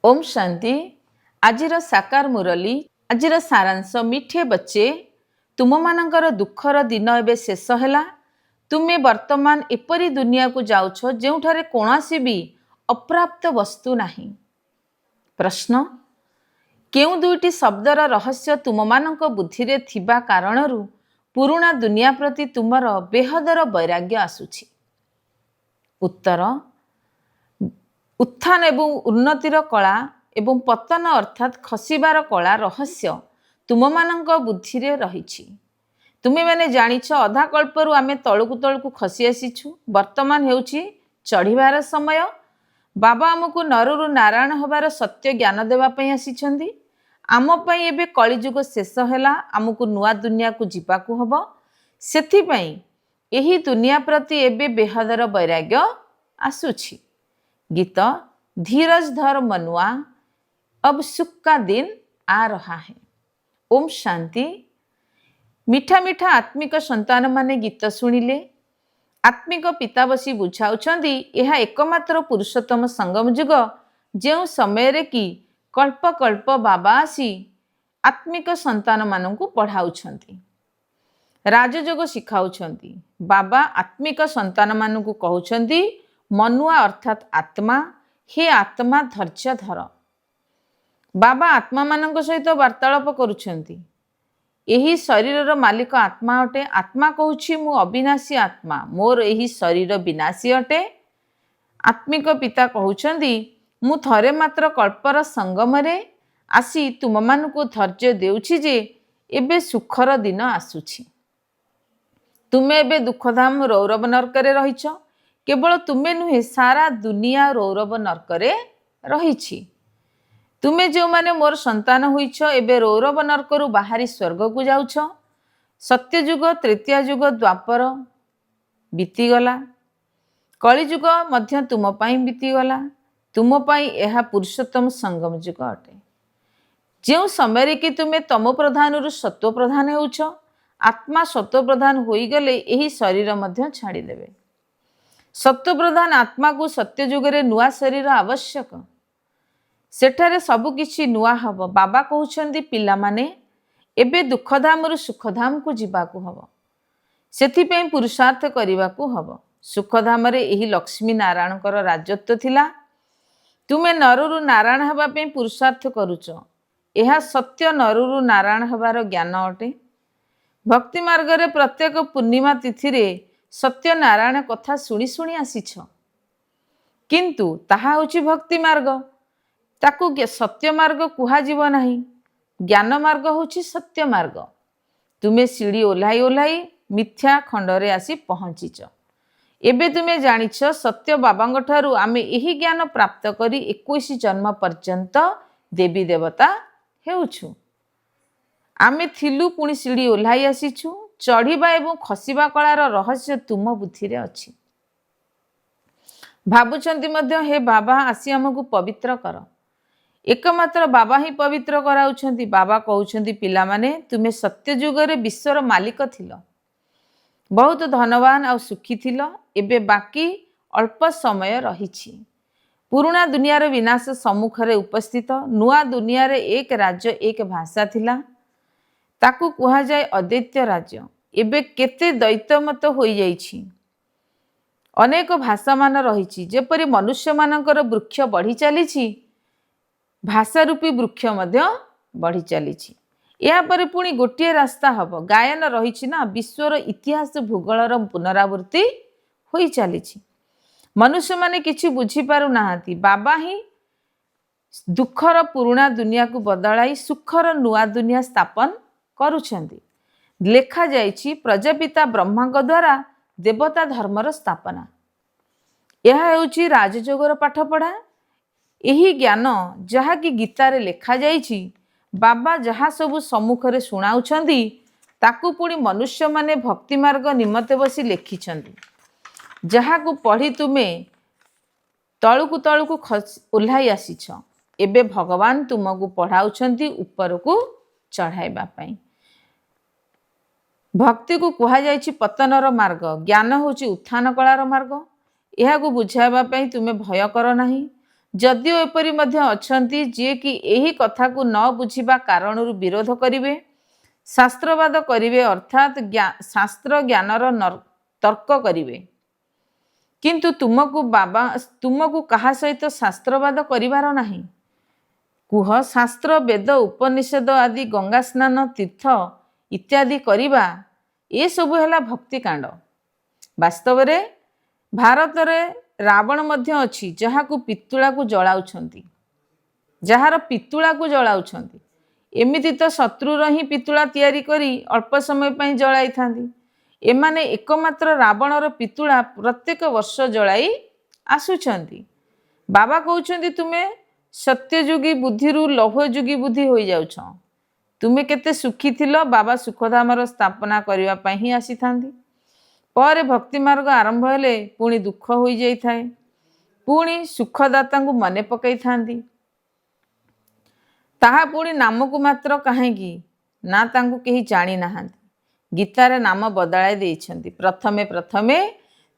ओम शांति। आजिर साकार मुरली आजिर सारांश मिठे बच्चे तुम मानकर दुखर दिन एवं शेष है। तुम्हें वर्तमान एपरी दुनिया को जाउछ जेउठारे कोनोसी भी अप्राप्त वस्तु नाही। प्रश्न केउ दुईटी शब्दर रहस्य तुम मानक बुद्धि रे थिबा कारणरू पुराना दुनिया प्रति तुमर बेहदर वैराग्य आसुछि। उत्तर उत्थान एवं उन्नतिर कला एवं पतन अर्थात खसिबार कला रहस्य तुम मानक बुद्धि रे रहिछि। तुमे माने जानिछ अधा कल्परू आमे तळकु तळकु खसी आसीछु। वर्तमान हेउछि चढ़िबार समय। बाबा आमको नररु नारायण हबार सत्य ज्ञान देवा पई आसीछंदी। आम पई एबे कलिजुग शेष हैला। आमको नुआ दुनिया को जिबाकू हबो। सेथि पई एही दुनिया प्रति एबे बेहदर वैराग्य आसुछि। गीत धीरज धर मनुआ अब सुख का दिन आ रहा है। ओम शांति। मीठा मीठा आत्मिक संतान माने गीत शुणिले आत्मिक पिता बसी बुझाउछंदी यह एकमात्र पुरुषोत्तम संगम जुग जो समय रे कि कल्प कल्प बाबा आसी आत्मिक संतान माननकु पढ़ाउछंती, राजयोग शिखाउछंती। बाबा आत्मिक संतान माननकु कहउछंती मनुआ अर्थात आत्मा, हे आत्मा धैर्य धर। बाबा आत्मा मानक सहित वार्तालाप करुछंती। एही शरीरर मालिक आत्मा अटे। आत्मा कहूछि मु अविनाशी आत्मा, मोर एही शरीर विनाशी अटे। आत्मिक पिता कहउछंती मु थरे मात्र कल्पर संगम रे आसी तुम मानकु धैर्य देउछि जे एबे सुखर दिन आसुछि। तुमे एबे दुखधाम रौरव नरकरे रहिछ। केवल तुमे नुहे सारा दुनिया रौरव नरकरे रहिछि। तुमे जो माने मोर संतान होइछ एबे रौरव नरकरु बाहरी स्वर्ग को जाउछ। सत्ययुग, तृतीय युग, द्वापर बीतीगला। कलिजुग मध्य तुम पाई बीतीगला। तुम पाई एहा पुरुषोत्तम संगम युग अटे। जो समय कि तुमे तम प्रधान सत्व प्रधान होउछ, आत्मा सत्व प्रधान होई गले एही शरीर मध्य छाड़ी देबे। सत्व प्रधान आत्मा को सत्य जुगरे नुआ शरीर आवश्यक। सेठारे सबु किछि नुआ हब। बाबा कहउछंदी पिला माने एबे दुखधाम रु सुखधाम को जिबाकू हब। सेथि पई पुरुषार्थ करिबाकू हब। सुखधाम रे एही लक्ष्मी नारायणकर राजत्व थिला। तुमे नररु नारायण हबा पई पुरुषार्थ करूच। एहा सत्य नररु नारायण हबार ज्ञान अटे। भक्ति मार्ग रे प्रत्येक पूर्णिमा तिथि रे सत्य नारायण कथा शुणी शुणी आसीछ। किंतु ताहा होछि भक्ति मार्ग, ताकू सत्य मार्ग कुहा जीव नाही। ज्ञान मार्ग होछि सत्य मार्ग। तुमे सीढ़ी ओल्हाई ओल्हाई मिथ्या खंडरे आसी पहुंचीच। एबे तुमे जानिछ सत्य बाबांग ठारू आमे एही ज्ञान प्राप्त करी 21 जन्म पर्यंत देवी देवता हेउछु। आमे थिलु पुणी सीढ़ी ओल्हाई आसीछु। चढ़िबा एवं खसिबा कलार रहस्य तुम बुद्धि रे अछि। भाबुछंती मध्य हे बाबा आसी हमकु पवित्र कर। एकमात्र बाबा ही पवित्र कराउछंती। बाबा कहउछंती पिला माने तुमे सत्य जुगरे विश्वर मालिक थिल, बहुत धनवान आ सुखी थिल। एबे बाकी अल्प समय रहिछि। पुराना दुनियार विनाश सम्मुखरे उपस्थित। नुआ दुनियारे एक राज्य एक भाषा थिला, ताकू कुहा जाए अद्वैत राज्य। एबे केते दैत्यमत होई जाइछि। अनेक भाषा मान रहिछि। जेपरि मनुष्य मानकर वृक्ष बढ़ी चलीछि, भाषा रूपी वृक्ष मध्य बढ़ी चलीछि। या परे पुणी गोटिए रास्ता हब। गायन रहिछि ना, विश्वर इतिहास भूगोलर पुनरावृत्ति होई चलीछि। मनुष्य माने किछि बुझी पारु नाहांती। बाबा ही दुखर पुराना दुनिया को बदलाई सुखर नुआ दुनिया स्थापन करुछंती। लेखा जाइछि प्रजापिता ब्रह्मांक द्वारा देवता धर्मर स्थापना। यह हेउछि राजयोगर पाठपढ़ा। एही ज्ञान जहा कि गीतारे लेखा जाइछि, बाबा जहा सबु सम्मुखरे सुनाउछंदी ताकू पुणी मनुष्य माने भक्ति मार्ग निमते बसी लेखिछंदी। जहा को पढ़ी तुमे तळुकु तळुकु ओल्हाई आसीछ। एबे भगवान तुमको पढ़ाउछंती ऊपर को चढ़ाइबा पई। भक्ति को कुहा जाइछि पतनर मार्ग। ज्ञान होछि उत्थान कलार मार्ग। एहा को बुझाइबा पई तुमे भय कर नाही। ଯଦିଓ ଏପରି ମଧ୍ୟ ଅଛନ୍ତି ଯିଏକି ଏହି କଥାକୁ ନ ବୁଝିବା କାରଣରୁ ବିରୋଧ କରିବେ, ଶାସ୍ତ୍ରବାଦ କରିବେ, ଅର୍ଥାତ୍ ଶାସ୍ତ୍ର ଜ୍ଞାନର ତର୍କ କରିବେ। କିନ୍ତୁ ତୁମକୁ କାହା ସହିତ ଶାସ୍ତ୍ରବାଦ କରିବାର ନାହିଁ। କୁହ, ଶାସ୍ତ୍ର, ବେଦ, ଉପନିଷଦ ଆଦି, ଗଙ୍ଗା ସ୍ନାନ, ତୀର୍ଥ ଇତ୍ୟାଦି କରିବା, ଏସବୁ ହେଲା ଭକ୍ତିକାଣ୍ଡ। ବାସ୍ତବରେ ଭାରତରେ ରାବଣ ମଧ୍ୟ ଅଛି ଯାହାର ପିତୁଳାକୁ ଜଳାଉଛନ୍ତି। ଏମିତି ତ ଶତ୍ରୁର ହିଁ ପିତୁଳା ତିଆରି କରି ଅଳ୍ପ ସମୟ ପାଇଁ ଜଳାଇଥାନ୍ତି। ଏମାନେ ଏକମାତ୍ର ରାବଣର ପିତୁଳା ପ୍ରତ୍ୟେକ ବର୍ଷ ଜଳାଇ ଆସୁଛନ୍ତି। ବାବା କହୁଛନ୍ତି ତୁମେ ସତ୍ୟଯୁଗୀ ବୁଦ୍ଧିରୁ ଲୌହଯୁଗୀ ବୁଦ୍ଧି ହୋଇଯାଉଛ। ତୁମେ କେତେ ସୁଖୀ ଥିଲ, ବାବା ସୁଖଧାମର ସ୍ଥାପନା କରିବା ପାଇଁ ହିଁ ଆସିଥାନ୍ତି। ପରେ ଭକ୍ତି ମାର୍ଗ ଆରମ୍ଭ ହେଲେ ପୁଣି ଦୁଃଖ ହୋଇଯାଇଥାଏ। ପୁଣି ସୁଖଦାତାଙ୍କୁ ମନେ ପକାଇଥାନ୍ତି। ତାହା ପୁଣି ନାମକୁ ମାତ୍ର କାହିଁକି ନା ତାଙ୍କୁ କେହି ଜାଣି ନାହାନ୍ତି। ଗୀତାରେ ନାମ ବଦଳାଇ ଦେଇଛନ୍ତି। ପ୍ରଥମେ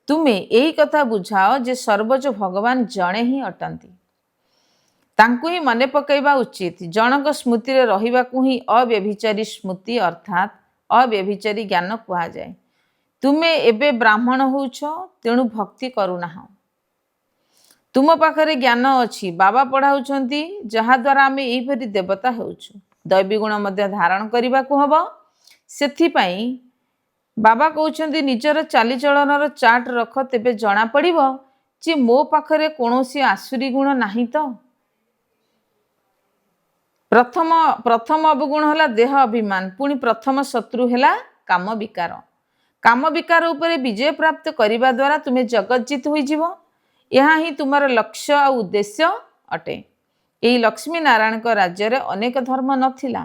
ତୁମେ ଏହି କଥା ବୁଝାଅ ଯେ ସର୍ବୋଚ୍ଚ ଭଗବାନ ଜଣେ ହିଁ ଅଟନ୍ତି। ତାଙ୍କୁ ହିଁ ମନେ ପକାଇବା ଉଚିତ। ଜଣଙ୍କ ସ୍ମୃତିରେ ରହିବାକୁ ହିଁ ଅବ୍ୟଭିଚାରୀ ସ୍ମୃତି ଅର୍ଥାତ୍ ଅବ୍ୟଭିଚାରୀ ଜ୍ଞାନ କୁହାଯାଏ। ତୁମେ ଏବେ ବ୍ରାହ୍ମଣ ହେଉଛ, ତେଣୁ ଭକ୍ତି କରୁନାହଁ। ତୁମ ପାଖରେ ଜ୍ଞାନ ଅଛି, ବାବା ପଢ଼ାଉଛନ୍ତି, ଯାହାଦ୍ୱାରା ଆମେ ଏହିପରି ଦେବତା ହେଉଛୁ। ଦୈବୀ ଗୁଣ ମଧ୍ୟ ଧାରଣ କରିବାକୁ ହେବ। ସେଥିପାଇଁ ବାବା କହୁଛନ୍ତି ନିଜର ଚାଲିଚଳନର ଚାର୍ଟ ରଖ, ତେବେ ଜଣାପଡ଼ିବ ଯେ ମୋ ପାଖରେ କୌଣସି ଆସୁରୀ ଗୁଣ ନାହିଁ ତ। ପ୍ରଥମ ଅବଗୁଣ ହେଲା ଦେହ ଅଭିମାନ। ପୁଣି ପ୍ରଥମ ଶତ୍ରୁ ହେଲା କାମ ବିକାର। କାମ ବିକାର ଉପରେ ବିଜୟ ପ୍ରାପ୍ତ କରିବା ଦ୍ୱାରା ତୁମେ ଜଗତଜିତ ହୋଇଯିବ। ଏହା ହିଁ ତୁମର ଲକ୍ଷ୍ୟ ଆଉ ଉଦ୍ଦେଶ୍ୟ ଅଟେ। ଏହି ଲକ୍ଷ୍ମୀ ନାରାୟଣଙ୍କ ରାଜ୍ୟରେ ଅନେକ ଧର୍ମ ନଥିଲା।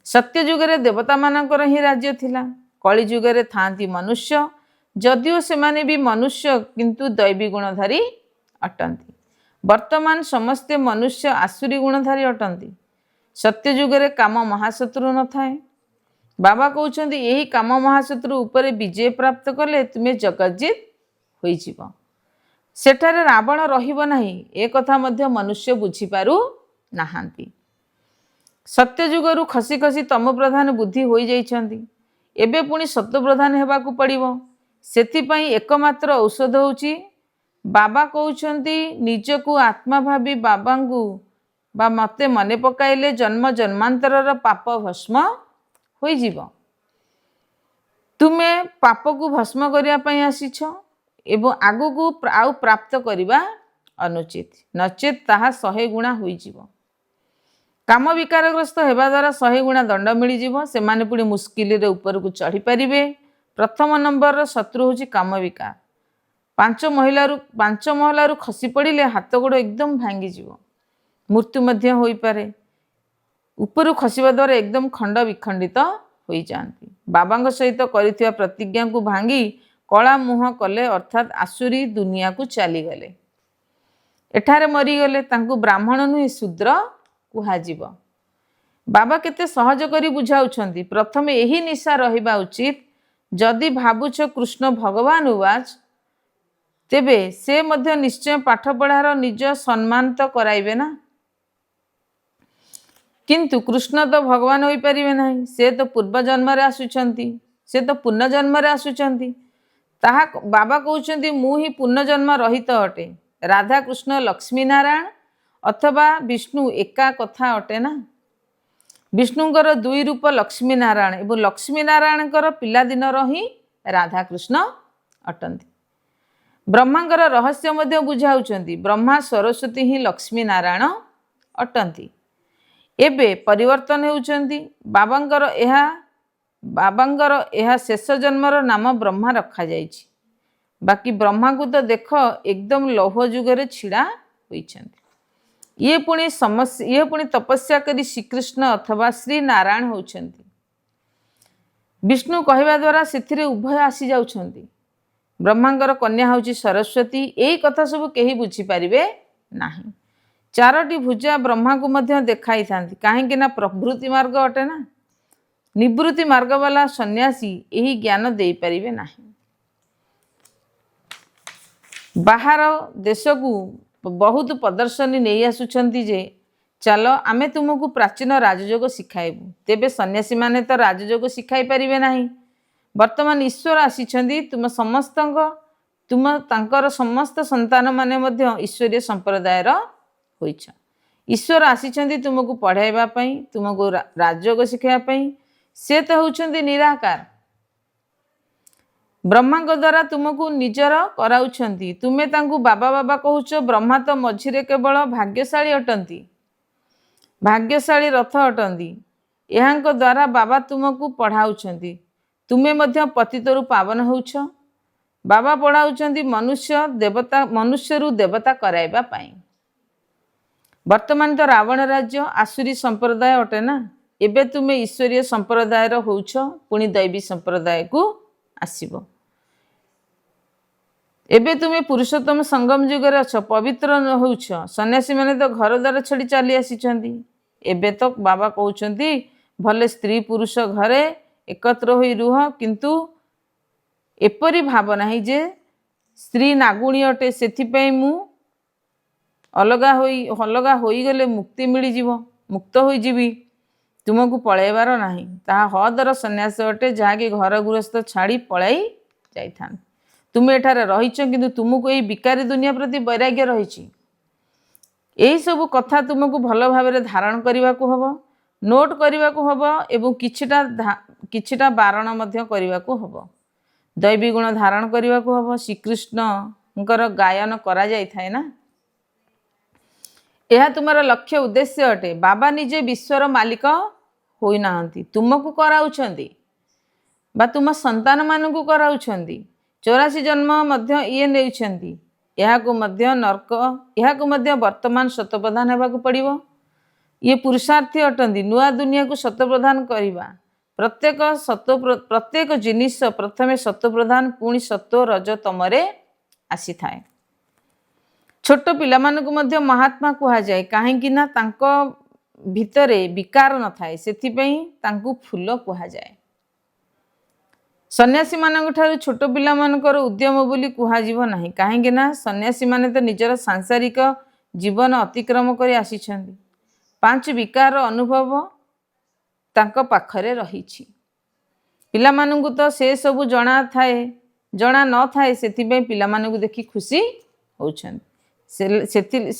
ସତ୍ୟ ଯୁଗରେ ଦେବତାମାନଙ୍କର ହିଁ ରାଜ୍ୟ ଥିଲା। କଳି ଯୁଗରେ ଥାଆନ୍ତି ମନୁଷ୍ୟ, ଯଦିଓ ସେମାନେ ବି ମନୁଷ୍ୟ କିନ୍ତୁ ଦୈବୀ ଗୁଣଧାରୀ ଅଟନ୍ତି। ବର୍ତ୍ତମାନ ସମସ୍ତେ ମନୁଷ୍ୟ ଆସୁରୀ ଗୁଣଧାରୀ ଅଟନ୍ତି। ସତ୍ୟ ଯୁଗରେ କାମ ମହାଶତ୍ରୁ ନଥାଏ। ବାବା କହୁଛନ୍ତି ଏହି କାମ ମହାଶତ୍ରୁ ଉପରେ ବିଜୟ ପ୍ରାପ୍ତ କଲେ ତୁମେ ଜଗତଜିତ ହୋଇଯିବ। ସେଠାରେ ରାବଣ ରହିବ ନାହିଁ, ଏ କଥା ମଧ୍ୟ ମନୁଷ୍ୟ ବୁଝିପାରୁ ନାହାନ୍ତି। ସତ୍ୟ ଯୁଗରୁ ଖସି ଖସି ତମ ପ୍ରଧାନ ବୁଦ୍ଧି ହୋଇଯାଇଛନ୍ତି। ଏବେ ପୁଣି ସତ୍ୱପ୍ରଧାନ ହେବାକୁ ପଡ଼ିବ। ସେଥିପାଇଁ એકમાત્ર ଔଷଧ ହେଉଛି ବାବା କହୁଛନ୍ତି ନିଜକୁ ଆତ୍ମା ଭାବି ବାବାଙ୍କୁ ବା ମୋତେ ମନେ ପକାଇଲେ ଜନ୍ମ ଜନ୍ମାନ୍ତରର ପାପ ଭସ୍ମ ହୋଇଯିବ। ତୁମେ ପାପକୁ ଭସ୍ମ କରିବା ପାଇଁ ଆସିଛ ଏବଂ ଆଗକୁ ଆଉ ପ୍ରାପ୍ତ କରିବା ଅନୁଚିତ, ନଚେତ୍ ତାହା 100 ଗୁଣା ହୋଇଯିବ। କାମ ବିକାରଗ୍ରସ୍ତ ହେବା ଦ୍ୱାରା 100 ଗୁଣା ଦଣ୍ଡ ମିଳିଯିବ। ସେମାନେ ପୁଣି ମୁସ୍କିଲରେ ଉପରକୁ ଚଢ଼ିପାରିବେ। ପ୍ରଥମ ନମ୍ବରର ଶତ୍ରୁ ହେଉଛି କାମ ବିକାର। 5 ମହଲାରୁ ଖସି ପଡ଼ିଲେ ହାତ ଗୋଡ଼ ଏକଦମ ଭାଙ୍ଗିଯିବ, ମୃତ୍ୟୁ ମଧ୍ୟ ହୋଇପାରେ। ଉପରୁ ଖସିବା ଦ୍ୱାରା ଏକଦମ ଖଣ୍ଡ ବିଖଣ୍ଡିତ ହୋଇଯାଆନ୍ତି। ବାବାଙ୍କ ସହିତ କରିଥିବା ପ୍ରତିଜ୍ଞାକୁ ଭାଙ୍ଗି କଳା ମୁହଁ କଲେ, ଅର୍ଥାତ୍ ଆସୁରୀ ଦୁନିଆକୁ ଚାଲିଗଲେ, ଏଠାରେ ମରିଗଲେ, ତାଙ୍କୁ ବ୍ରାହ୍ମଣ ନୁହେଁ ଶୂଦ୍ର କୁହାଯିବ। ବାବା କେତେ ସହଜ କରି ବୁଝାଉଛନ୍ତି। ପ୍ରଥମେ ଏହି ନିଶା ରହିବା ଉଚିତ। ଯଦି ଭାବୁଛ କୃଷ୍ଣ ଭଗବାନ ଉବାଚ, ତେବେ ସେ ମଧ୍ୟ ନିଶ୍ଚୟ ପାଠ ପଢ଼ାର ନିଜ ସମ୍ମାନ ତ କରାଇବେ ନା। କିନ୍ତୁ କୃଷ୍ଣ ତ ଭଗବାନ ହୋଇପାରିବେ ନାହିଁ। ସେ ତ ପୁନର୍ଜନ୍ମରେ ଆସୁଛନ୍ତି। ତାହା ବାବା କହୁଛନ୍ତି ମୁଁ ହିଁ ପୁନର୍ଜନ୍ମ ରହିତ ଅଟେ। ରାଧାକୃଷ୍ଣ ଲକ୍ଷ୍ମୀ ନାରାୟଣ ଅଥବା ବିଷ୍ଣୁ ଏକା କଥା ଅଟେ ନା। ବିଷ୍ଣୁଙ୍କର 2 ରୂପ ଲକ୍ଷ୍ମୀ ନାରାୟଣ ଏବଂ ଲକ୍ଷ୍ମୀ ନାରାୟଣଙ୍କର ପିଲାଦିନର ହିଁ ରାଧାକୃଷ୍ଣ ଅଟନ୍ତି। ବ୍ରହ୍ମାଙ୍କର ରହସ୍ୟ ମଧ୍ୟ ବୁଝାଉଛନ୍ତି। ବ୍ରହ୍ମା ସରସ୍ୱତୀ ହିଁ ଲକ୍ଷ୍ମୀ ନାରାୟଣ ଅଟନ୍ତି। ଏବେ ପରିବର୍ତ୍ତନ ହେଉଛନ୍ତି। ବାବାଙ୍କର ଏହା ଶେଷ ଜନ୍ମର ନାମ ବ୍ରହ୍ମା ରଖାଯାଇଛି। ବାକି ବ୍ରହ୍ମାଙ୍କୁ ତ ଦେଖ ଏକଦମ ଲୌହ ଯୁଗରେ ଛିଡ଼ା ହୋଇଛନ୍ତି। ଇଏ ପୁଣି ତପସ୍ୟା କରି ଶ୍ରୀକୃଷ୍ଣ ଅଥବା ଶ୍ରୀ ନାରାୟଣ ହେଉଛନ୍ତି। ବିଷ୍ଣୁ କହିବା ଦ୍ୱାରା ସେଥିରେ ଉଭୟ ଆସିଯାଉଛନ୍ତି। ବ୍ରହ୍ମାଙ୍କର କନ୍ୟା ହେଉଛି ସରସ୍ୱତୀ। ଏହି କଥା ସବୁ କେହି ବୁଝିପାରିବେ ନାହିଁ। 4ଟି ଭୁଜା ବ୍ରହ୍ମାଙ୍କୁ ମଧ୍ୟ ଦେଖାଇଥାନ୍ତି, କାହିଁକି ନା ପ୍ରବୃତ୍ତି ମାର୍ଗ ଅଟେ ନା। ନିବୃତ୍ତି ମାର୍ଗବାଲା ସନ୍ନ୍ୟାସୀ ଏହି ଜ୍ଞାନ ଦେଇପାରିବେ ନାହିଁ। ବାହାର ଦେଶକୁ ବହୁତ ପ୍ରଦର୍ଶନୀ ନେଇ ଆସୁଛନ୍ତି ଯେ ଚାଲ ଆମେ ତୁମକୁ ପ୍ରାଚୀନ ରାଜଯୋଗ ଶିଖାଇବୁ। ତେବେ ସନ୍ନ୍ୟାସୀମାନେ ତ ରାଜଯୋଗ ଶିଖାଇ ପାରିବେ ନାହିଁ। ବର୍ତ୍ତମାନ ଈଶ୍ୱର ଆସିଛନ୍ତି, ତାଙ୍କର ସମସ୍ତ ସନ୍ତାନମାନେ ମଧ୍ୟ ଈଶ୍ୱରୀୟ ସମ୍ପ୍ରଦାୟର ହୋଇଛ। ଈଶ୍ୱର ଆସିଛନ୍ତି ତୁମକୁ ପଢ଼ାଇବା ପାଇଁ, ତୁମକୁ ରାଜଯୋଗ ଶିଖାଇବା ପାଇଁ। ସେ ତ ହେଉଛନ୍ତି ନିରାକାର। ବ୍ରହ୍ମାଙ୍କ ଦ୍ୱାରା ତୁମକୁ ନିଜର କରାଉଛନ୍ତି। ତୁମେ ତାଙ୍କୁ ବାବା ବାବା କହୁଛ। ବ୍ରହ୍ମା ତ ମଝିରେ କେବଳ ଭାଗ୍ୟଶାଳୀ ଅଟନ୍ତି, ଭାଗ୍ୟଶାଳୀ ରଥ ଅଟନ୍ତି। ଏହାଙ୍କ ଦ୍ୱାରା ବାବା ତୁମକୁ ପଢ଼ାଉଛନ୍ତି। ତୁମେ ମଧ୍ୟ ପତିତରୁ ପାବନ ହେଉଛ। ବାବା ପଢ଼ାଉଛନ୍ତି ମନୁଷ୍ୟରୁ ଦେବତା କରାଇବା ପାଇଁ। ବର୍ତ୍ତମାନ ତ ରାବଣ ରାଜ୍ୟ ଆସୁରୀ ସମ୍ପ୍ରଦାୟ ଅଟେ ନା। ଏବେ ତୁମେ ଈଶ୍ୱରୀୟ ସମ୍ପ୍ରଦାୟର ହେଉଛ, ପୁଣି ଦୈବୀ ସମ୍ପ୍ରଦାୟକୁ ଆସିବ। ଏବେ ତୁମେ ପୁରୁଷୋତ୍ତମ ସଙ୍ଗମ ଯୁଗରେ ଅଛ, ପବିତ୍ର ହେଉଛ। ସନ୍ନ୍ୟାସୀମାନେ ତ ଘର ଦ୍ୱାର ଛାଡ଼ି ଚାଲି ଆସିଛନ୍ତି। ଏବେ ତ ବାବା କହୁଛନ୍ତି ଭଲେ ସ୍ତ୍ରୀ ପୁରୁଷ ଘରେ ଏକତ୍ର ହୋଇ ରୁହ, କିନ୍ତୁ ଏପରି ଭାବ ନାହିଁ ଯେ ସ୍ତ୍ରୀ ନାଗୁଣୀ ଅଟେ, ସେଥିପାଇଁ ମୁଁ ଅଲଗା ହୋଇଗଲେ ମୁକ୍ତି ମିଳିଯିବ, ମୁକ୍ତ ହୋଇଯିବି। ତୁମକୁ ପଳାଇବାର ନାହିଁ। ତାହା ହଦର ସନ୍ନ୍ୟାସ ଅଟେ, ଯାହାକି ଘର ଗୃହସ୍ଥ ଛାଡ଼ି ପଳାଇ ଯାଇଥାନ୍ତି। ତୁମେ ଏଠାରେ ରହିଛ, କିନ୍ତୁ ତୁମକୁ ଏହି ବିକାରୀ ଦୁନିଆ ପ୍ରତି ବୈରାଗ୍ୟ ରହିଛି। ଏହିସବୁ କଥା ତୁମକୁ ଭଲ ଭାବରେ ଧାରଣ କରିବାକୁ ହେବ, ନୋଟ କରିବାକୁ ହେବ ଏବଂ କିଛିଟା ବାରଣ ମଧ୍ୟ କରିବାକୁ ହେବ। ଦୈବୀ ଗୁଣ ଧାରଣ କରିବାକୁ ହେବ। ଶ୍ରୀକୃଷ୍ଣଙ୍କର ଗାୟନ କରାଯାଇଥାଏ ନା। ଏହା ତୁମର ଲକ୍ଷ୍ୟ ଉଦ୍ଦେଶ୍ୟ ଅଟେ। ବାବା ନିଜେ ବିଶ୍ୱର ମାଲିକ ହୋଇନାହାନ୍ତି, ତୁମକୁ କରାଉଛନ୍ତି ବା ତୁମ ସନ୍ତାନମାନଙ୍କୁ କରାଉଛନ୍ତି। 84 ଜନ୍ମ ମଧ୍ୟ ଇଏ ନେଉଛନ୍ତି। ଏହାକୁ ମଧ୍ୟ ବର୍ତ୍ତମାନ ଶତପ୍ରଧାନ ହେବାକୁ ପଡ଼ିବ। ଇଏ ପୁରୁଷାର୍ଥୀ ଅଟନ୍ତି। ନୂଆ ଦୁନିଆକୁ ଶତପ୍ରଧାନ କରିବା। ପ୍ରତ୍ୟେକ ଜିନିଷ ପ୍ରଥମେ ଶତପ୍ରଧାନ, ପୁଣି ସତ୍ୱ ରଜତମରେ ଆସିଥାଏ। ଛୋଟ ପିଲାମାନଙ୍କୁ ମଧ୍ୟ ମହାତ୍ମା କୁହାଯାଏ, କାହିଁକି ନା ତାଙ୍କ ଭିତରେ ବିକାର ନଥାଏ, ସେଥିପାଇଁ ତାଙ୍କୁ ଫୁଲ କୁହାଯାଏ। ସନ୍ନ୍ୟାସୀମାନଙ୍କ ଠାରୁ ଛୋଟ ପିଲାମାନଙ୍କର ଉଦ୍ୟମ ବୋଲି କୁହାଯିବ ନାହିଁ, କାହିଁକି ନା ସନ୍ନ୍ୟାସୀମାନେ ତ ନିଜର ସାଂସାରିକ ଜୀବନ ଅତିକ୍ରମ କରି ଆସିଛନ୍ତି। 5 ବିକାର ଅନୁଭବ ତାଙ୍କ ପାଖରେ ରହିଛି। ପିଲାମାନଙ୍କୁ ତ ସେସବୁ ଜଣା ନଥାଏ, ସେଥିପାଇଁ ପିଲାମାନଙ୍କୁ ଦେଖି ଖୁସି ହେଉଛନ୍ତି।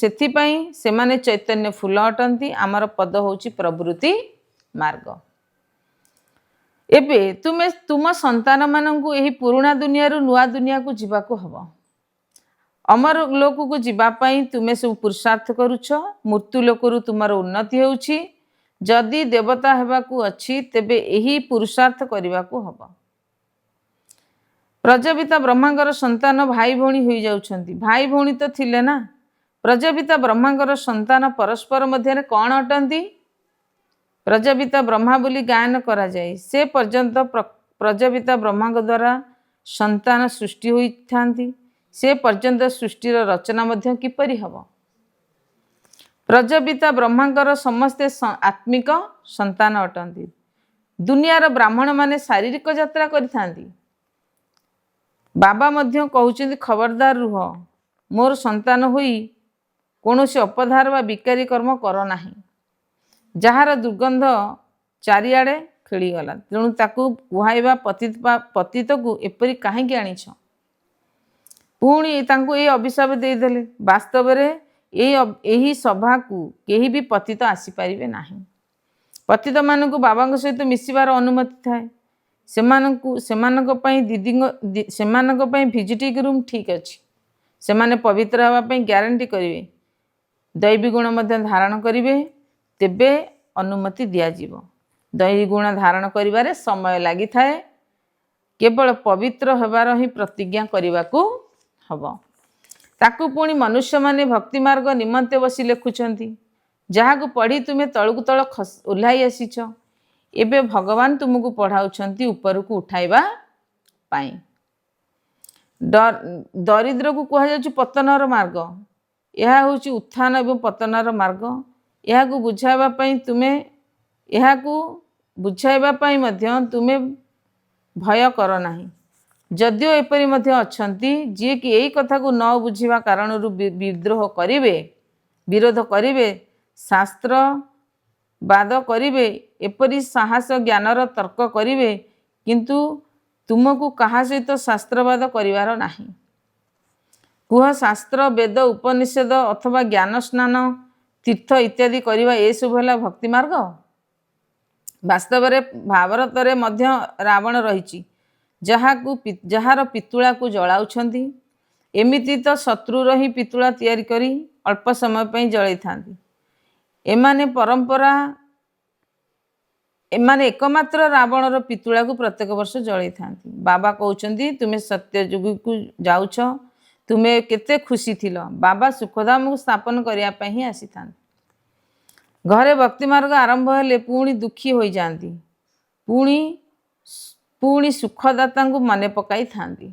ସେଥିପାଇଁ ସେମାନେ ଚୈତନ୍ୟ ଫୁଲ ଅଟନ୍ତି। ଆମର ପଦ ହେଉଛି ପ୍ରବୃତ୍ତି ମାର୍ଗ। ଏବେ ତୁମେ ତୁମ ସନ୍ତାନମାନଙ୍କୁ ଏହି ପୁରୁଣା ଦୁନିଆରୁ ନୂଆ ଦୁନିଆକୁ ଯିବାକୁ ହେବ। ଅମର ଲୋକକୁ ଯିବା ପାଇଁ ତୁମେ ସବୁ ପୁରୁଷାର୍ଥ କରୁଛ। ମୃତ୍ୟୁ ଲୋକରୁ ତୁମର ଉନ୍ନତି ହେଉଛି। ଯଦି ଦେବତା ହେବାକୁ ଅଛି, ତେବେ ଏହି ପୁରୁଷାର୍ଥ କରିବାକୁ ହେବ। ପ୍ରଜାପିତା ବ୍ରହ୍ମାଙ୍କର ସନ୍ତାନ ଭାଇ ଭଉଣୀ ହୋଇଯାଉଛନ୍ତି। ଭାଇ ଭଉଣୀ ତ ଥିଲେ ନା। ପ୍ରଜାପିତା ବ୍ରହ୍ମାଙ୍କର ସନ୍ତାନ ପରସ୍ପର ମଧ୍ୟରେ କ'ଣ ଅଟନ୍ତି? ପ୍ରଜାପିତା ବ୍ରହ୍ମା ବୋଲି ଗାୟନ କରାଯାଏ। ସେ ପର୍ଯ୍ୟନ୍ତ ପ୍ରଜାପିତା ବ୍ରହ୍ମାଙ୍କ ଦ୍ୱାରା ସନ୍ତାନ ସୃଷ୍ଟି ହୋଇଥାନ୍ତି। ସେ ପର୍ଯ୍ୟନ୍ତ ସୃଷ୍ଟିର ରଚନା ମଧ୍ୟ କିପରି ହେବ? ପ୍ରଜାପିତା ବ୍ରହ୍ମାଙ୍କର ସମସ୍ତେ ଆତ୍ମିକ ସନ୍ତାନ ଅଟନ୍ତି। ଦୁନିଆର ବ୍ରାହ୍ମଣମାନେ ଶାରୀରିକ ଯାତ୍ରା କରିଥାନ୍ତି। ବାବା ମଧ୍ୟ କହୁଛନ୍ତି, ଖବରଦାର ରୁହ, ମୋର ସନ୍ତାନ ହୋଇ କୌଣସି ଅପଧାର ବା ବିକାରୀ କର୍ମ କର ନାହିଁ। ଯାହାର ଦୁର୍ଗନ୍ଧ ଚାରିଆଡ଼େ ଖେଳିଗଲା, ତେଣୁ ତାକୁ କୁହାଇବା ପତିତକୁ ଏପରି କାହିଁକି ଆଣିଛ? ପୁଣି ତାଙ୍କୁ ଏହି ଅଭିଶାପ ଦେଇଦେଲେ। ବାସ୍ତବରେ ଏହି ସଭାକୁ କେହି ବି ପତିତ ଆସିପାରିବେ ନାହିଁ। ପତିତମାନଙ୍କୁ ବାବାଙ୍କ ସହିତ ମିଶିବାର ଅନୁମତି ଥାଏ। ସେମାନଙ୍କ ପାଇଁ ଭିଜିଟିଂ ରୁମ୍ ଠିକ୍ ଅଛି। ସେମାନେ ପବିତ୍ର ହେବା ପାଇଁ ଗ୍ୟାରେଣ୍ଟି କରିବେ, ଦୈବୀ ଗୁଣ ମଧ୍ୟ ଧାରଣ କରିବେ, ତେବେ ଅନୁମତି ଦିଆଯିବ। ଦୈବୀ ଗୁଣ ଧାରଣ କରିବାରେ ସମୟ ଲାଗିଥାଏ। କେବଳ ପବିତ୍ର ହେବାର ହିଁ ପ୍ରତିଜ୍ଞା କରିବାକୁ ହେବ। ତାକୁ ପୁଣି ମନୁଷ୍ୟମାନେ ଭକ୍ତିମାର୍ଗ ନିମନ୍ତେ ବସି ଲେଖୁଛନ୍ତି, ଯାହାକୁ ପଢ଼ି ତୁମେ ତଳକୁ ତଳ ଓହ୍ଲାଇ ଆସିଛ। ଏବେ ଭଗବାନ ତୁମକୁ ପଢ଼ାଉଛନ୍ତି ଉପରକୁ ଉଠାଇବା ପାଇଁ। ଦରିଦ୍ରକୁ କୁହାଯାଉଛି ପତନର ମାର୍ଗ। ଏହା ହେଉଛି ଉତ୍ଥାନ ଏବଂ ପତନର ମାର୍ଗ। ଏହାକୁ ବୁଝାଇବା ପାଇଁ ମଧ୍ୟ ତୁମେ ଭୟ କର ନାହିଁ। ଯଦିଓ ଏପରି ମଧ୍ୟ ଅଛନ୍ତି ଯିଏକି ଏହି କଥାକୁ ନ ବୁଝିବା କାରଣରୁ ବିରୋଧ କରିବେ, ଶାସ୍ତ୍ରବାଦ କରିବେ, ଏପରି ସାହସ ଜ୍ଞାନର ତର୍କ କରିବେ, କିନ୍ତୁ ତୁମକୁ କାହା ସହିତ ଶାସ୍ତ୍ରବାଦ କରିବାର ନାହିଁ। କୁହ, ଶାସ୍ତ୍ର, ବେଦ, ଉପନିଷଦ ଅଥବା ଜ୍ଞାନ ସ୍ନାନ, ତୀର୍ଥ ଇତ୍ୟାଦି କରିବା ଏସବୁ ହେଲା ଭକ୍ତି ମାର୍ଗ? ବାସ୍ତବରେ ଭାରତରେ ମଧ୍ୟ ରାବଣ ରହିଛି, ଯାହାର ପିତୁଳାକୁ ଜଳାଉଛନ୍ତି। ଏମିତି ତ ଶତ୍ରୁର ହିଁ ପିତୁଳା ତିଆରି କରି ଅଳ୍ପ ସମୟ ପାଇଁ ଜଳାଇଥାନ୍ତି। ଏମାନେ ଏକମାତ୍ର ରାବଣର ପିତୁଳାକୁ ପ୍ରତ୍ୟେକ ବର୍ଷ ଜଳାଇଥାନ୍ତି। ବାବା କହୁଛନ୍ତି, ତୁମେ ସତ୍ୟଯୁଗକୁ ଯାଉଛ, ତୁମେ କେତେ ଖୁସି ଥିଲ। ବାବା ସୁଖଧାମକୁ ସ୍ଥାପନ କରିବା ପାଇଁ ହିଁ ଆସିଥାନ୍ତି। ଘରେ ଭକ୍ତି ମାର୍ଗ ଆରମ୍ଭ ହେଲେ ପୁଣି ଦୁଃଖୀ ହୋଇଯାଆନ୍ତି, ପୁଣି ସୁଖଦାତାଙ୍କୁ ମନେ ପକାଇଥାନ୍ତି।